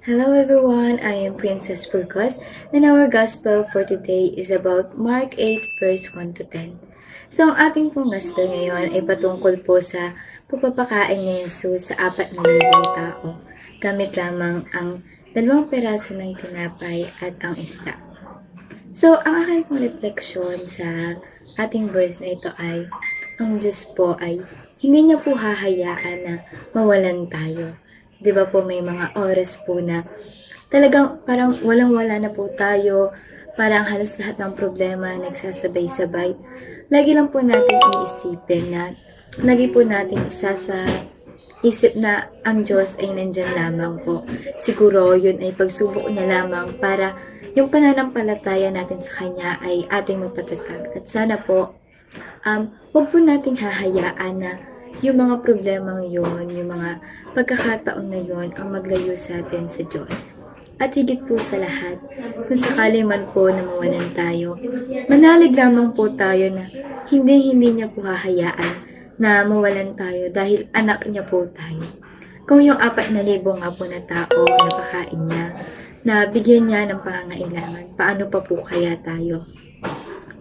Hello everyone, I am Princess Burgos and our gospel for today is about Mark 8 verse 1 to 10. So ang ating pong gospel ngayon ay patungkol po sa pagpapakain ni Jesus sa 4,000 tao gamit lamang ang 2 peraso ng tinapay at ang isda. So ang aking pong refleksyon sa ating verse na ito ay ang Diyos po ay hindi niya po hahayaan na mawalan tayo. 'Di ba po may mga oras po na talagang parang walang-wala na po tayo, parang halos lahat ng problema nagsasabay-sabay. Lagi lang po natin iisipin na, lagi po natin isa sa isip na ang Diyos ay nandyan lamang po. Siguro yun ay pagsubok niya lamang para yung pananampalataya natin sa Kanya ay ating mapatatag. At sana po, huwag po nating hahayaan na yung mga problemang yun, yung mga pagkakataon na yun ang maglayo sa atin sa Diyos. At higit po sa lahat, kung sakali man po na mawalan tayo, manalig lamang po tayo na hindi niya po hahayaan na mawalan tayo dahil anak niya po tayo. Kung yung 4,000 nga po na tao na pakain niya, na bigyan niya ng pangangailangan, paano pa po kaya tayo?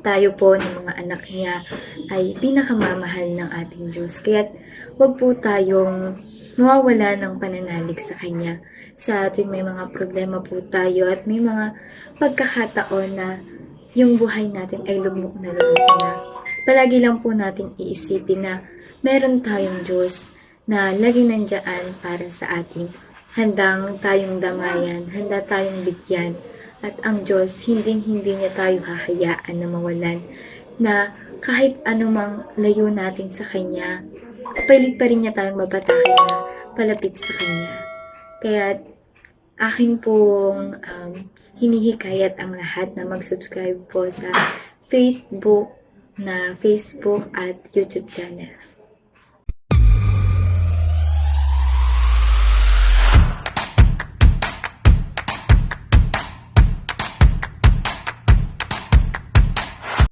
Tayo po ng mga anak niya ay pinakamamahal ng ating Diyos. Kaya huwag po tayong mawawala ng pananalig sa Kanya. Sa ating may mga problema po tayo at may mga pagkakataon na yung buhay natin ay lugmok na. Palagi lang po natin iisipin na meron tayong Diyos na lagi nandiyan para sa atin. Handang tayong damayan, handa tayong bigyan. At ang Diyos, hindi niya tayo hahayaan na mawalan. Na kahit anumang layo natin sa Kanya, pilit pa rin niya tayong mapatakin na palapit sa Kanya. Kaya akin pong hinihikayat ang lahat na mag-subscribe po sa Facebook at YouTube channel.